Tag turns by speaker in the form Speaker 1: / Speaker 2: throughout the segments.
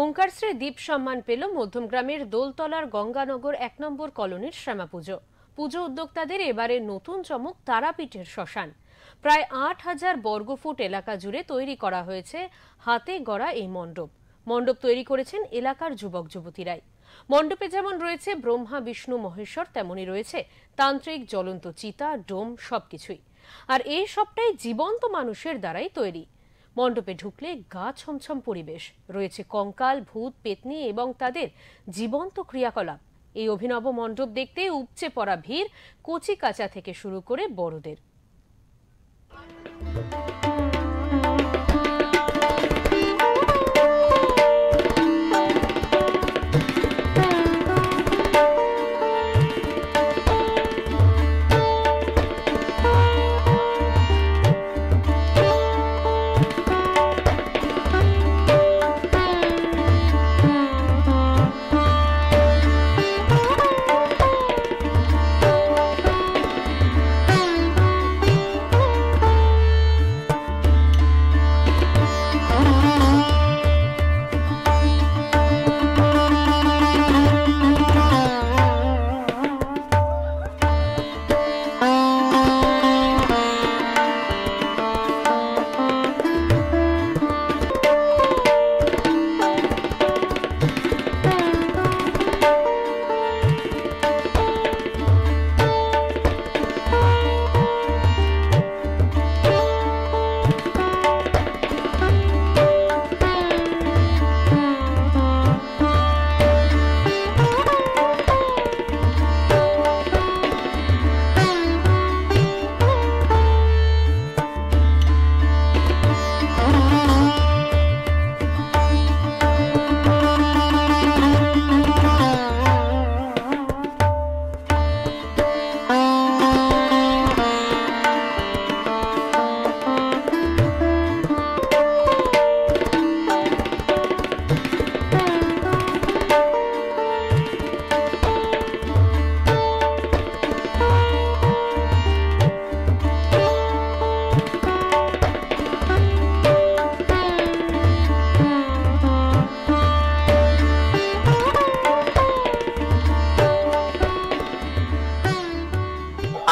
Speaker 1: ওঙ্কারশ্রী দ্বীপ সম্মান পেল মধ্যমগ্রামের দোলতলার গঙ্গানগর ১ নম্বর কলোনির শ্যামা পুজো। পুজো উদ্যোক্তাদের এবারে নতুন চমক তারাপীঠের শ্মশান। প্রায় ৮,০০০ বর্গফুট এলাকা জুড়ে তৈরি করা হয়েছে হাতে গড়া এই মণ্ডপ। মণ্ডপ তৈরি করেছেন এলাকার যুবক যুবতীরাই। মণ্ডপে যেমন রয়েছে ব্রহ্মা বিষ্ণু মহেশ্বর, তেমনই রয়েছে তান্ত্রিক, জ্বলন্ত চিতা, ডোম, সবকিছুই। আর এই সবটাই জীবন্ত মানুষের দ্বারাই তৈরি। মণ্ডপে ঢুকলে গা ছমছম পরিবেশ, রয়েছে কঙ্কাল, ভূত, পেতনি এবং তাদের জীবন্ত ক্রিয়াকলাপ। এই অভিনব মণ্ডপ দেখতে উপচে পড়া ভিড়, কচি কাঁচা থেকে শুরু করে বড়দের।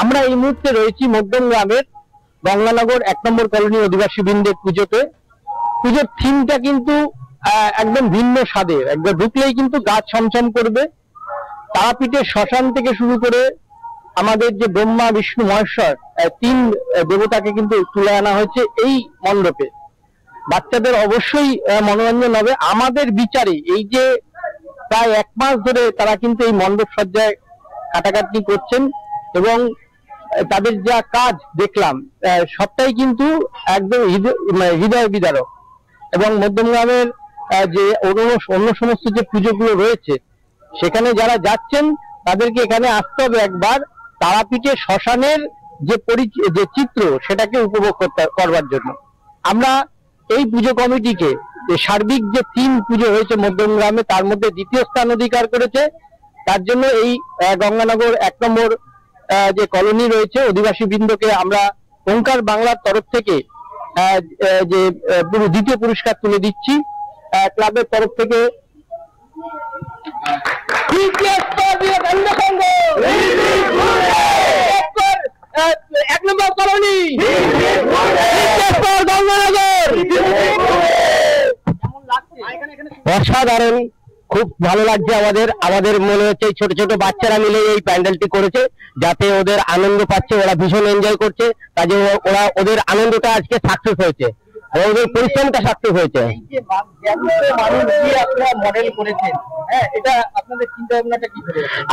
Speaker 2: আমরা এই মুহূর্তে রয়েছি মধ্যমগ্রামের গঙ্গানগর ১ নম্বর কলোনি অধিবাসী বৃন্দের পুজোতে। পুজোর থিমটা কিন্তু একদম ভিন্ন স্বাদের, একবার ঢুকলেই কিন্তু গা ছমছম করবে। তারাপীঠের শ্মশান থেকে শুরু করে আমাদের যে ব্রহ্মা বিষ্ণু মহেশ্বর ৩ দেবতাকে কিন্তু তুলে আনা হয়েছে এই মণ্ডপে। বাচ্চাদের অবশ্যই মনোরঞ্জন হবে। আমাদের বিচারে এই যে প্রায় ১ মাস ধরে তারা কিন্তু এই মণ্ডপ সজ্জায় কাটাকাটি করছেন এবং তাদের যা কাজ দেখলাম সবটাই কিন্তু একদম হৃদয় বিদারক। এবং মধ্যমগ্রামের যে অন্য সমস্ত যে পুজোগুলো রয়েছে সেখানে যারা যাচ্ছেন তাদেরকে এখানে আসতে হবে একবার, তারাপীঠের শ্মশানের যে চিত্র সেটাকে উপভোগ করবার জন্য। আমরা এই পুজো কমিটিকে সার্বিক যে ৩ পুজো হয়েছে মধ্যমগ্রামে তার মধ্যে ২য় স্থান অধিকার করেছে। তার জন্য এই গঙ্গানগর ১ নম্বর যে কলোনি রয়েছে অধিবাসী বৃন্দকে আমরা ওঙ্কার বাংলার তরফ থেকে যে পুরো ২য় পুরস্কার তুলে দিচ্ছি। ক্লাবের তরফ থেকে ১ নম্বর কলোনি অসাধারণ, খুব ভালো লাগছে আমাদের মনে হচ্ছে ছোট ছোট বাচ্চারা মিলে এই প্যান্ডেলটি করেছে, যাতে ওদের আনন্দ পাচ্ছে, ওরা ভীষণ এনজয় করছে। কাজে ওদের আনন্দটা আজকে সাকসেস হয়েছে, ওদের পরিশ্রমটা সাকসেস হয়েছে।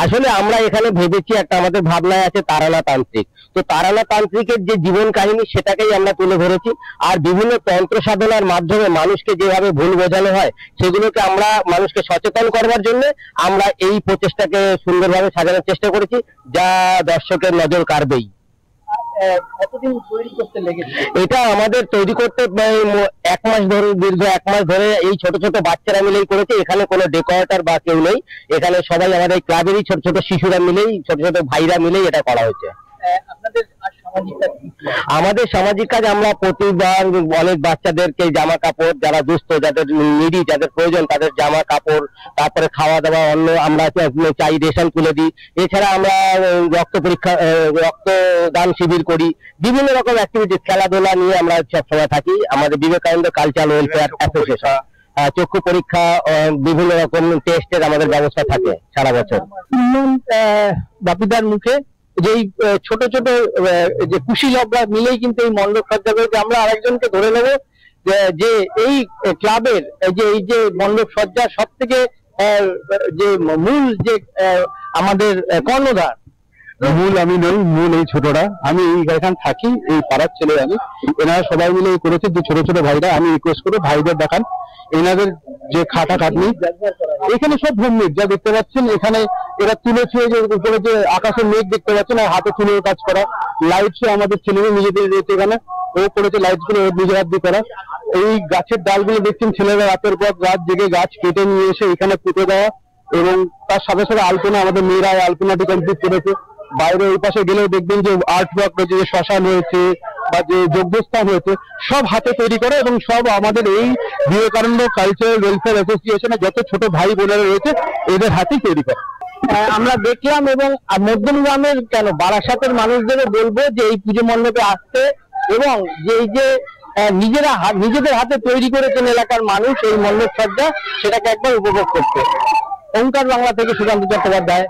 Speaker 2: আসলে আমরা এখানে ভেবেছি একটা, আমাদের ভাবনায় আছে তারানা তান্ত্রিক। তো তারানা তান্ত্রিকের যে জীবন কাহিনী সেটাকেই আমরা তুলে ধরেছি। আর বিভিন্ন তন্ত্র সাধনার মাধ্যমে মানুষকে যেভাবে ভুল বোঝানো হয় সেগুলোকে আমরা মানুষকে সচেতন করবার জন্য আমরা এই প্রচেষ্টাকে সুন্দরভাবে সাজানোর চেষ্টা করেছি, যা দর্শকের নজর কাড়বেই। কতদিন তৈরি করতে লেগেছে? এটা আমাদের তৈরি করতে ১ মাস ধরে, দীর্ঘ ১ মাস ধরে এই ছোট ছোট বাচ্চারা মিলেই করেছে। এখানে কোনো ডেকোরেটর বা কেউ নেই, এখানে সবাই আমাদের ক্লাবেরই ছোট ছোট শিশুরা মিলেই, ছোট ছোট ভাইরা মিলেই এটা করা হয়েছে। আপনাদের আমাদের সামাজিক কাজ আমরা প্রতিবার অনেক বাচ্চাদেরকে জামা কাপড়, যারা দুস্থ, যাদের নিডি, যাদের প্রয়োজন তাদের জামা কাপড়, তারপরে খাওয়া দাওয়া, অন্য আমরা চাই রেশন তুলে দিই। এছাড়া আমরা রক্ত পরীক্ষা, রক্তদান শিবির করি, বিভিন্ন রকম অ্যাক্টিভিটিস, খেলাধুলা নিয়ে আমরা সবসময় থাকি। আমাদের বিবেকানন্দ কালচারাল ওয়েলফেয়ার অ্যাসোসিয়েশন, চক্ষু পরীক্ষা, বিভিন্ন রকম টেস্টের আমাদের ব্যবস্থা থাকে সারা বছর। বাপিদার মুখে যে ছোট ছোট যে কুশীলবরা মিলেই কিন্তু এই মণ্ডপ সজ্জা করেছে। আমরা আরেকজনকে ধরে নেব যে এই ক্লাবের এই যে মণ্ডপ সজ্জার সব থেকে যে মূল যে আমাদের কর্ণধার। মূল আমি নই, মূল এই ছোটরা। আমি এখানে থাকি, এই পাড়ার ছেলে আমি। এনারা সবাই মিলে করেছে, যে ছোট ছোট ভাইরা। আমি রিকোয়েস্ট করবো ভাইদের দেখান এনাদের যে খাটাখাটনি। এখানে সব হোমমেড যা দেখতে পাচ্ছেন। এখানে এরা তুলেছে যে উপরে যে আকাশের মেঘ দেখতে পাচ্ছেন, আর হাতে তুলে কাজ করা। লাইটস আমাদের ছেলেরা নিজেদের রয়েছে এখানে, ও করেছে লাইটস গুলো নিজের হাত দিয়ে করা। এই গাছের ডালগুলো দেখছেন ছেলেরা রাতের পর রাত জেগে গাছ কেটে নিয়ে এসে এখানে পুঁতে দেওয়া, এবং তার সাথে সাথে আলপনা, আমাদের মেয়েরা আলপনাটি কমপ্লিট করেছে। বাইরে ওই পাশে গেলেও দেখবেন যে আর্ট ওয়ার্ক রয়েছে, যে শ্মশান হয়েছে বা যে যজ্ঞস্থান হয়েছে, সব হাতে তৈরি করে, এবং সব আমাদের এই বিবেকানন্দ কালচারাল ওয়েলফেয়ার অ্যাসোসিয়েশনে যত ছোট ভাই বোনেরা রয়েছে এদের হাতেই তৈরি করে। আমরা দেখলাম, এবং মধ্যমগ্রামের কেন বারাসাতের মানুষদেরও বলবো যে এই পুজো মণ্ডপে আসতে, এবং যে এই যে নিজেদের হাতে তৈরি করেছেন এলাকার মানুষ এই মণ্ডপ সজ্জা, সেটাকে একবার উপভোগ করতে। ওঙ্কার বাংলা থেকে সুকান্ত চট্টোপাধ্যায়।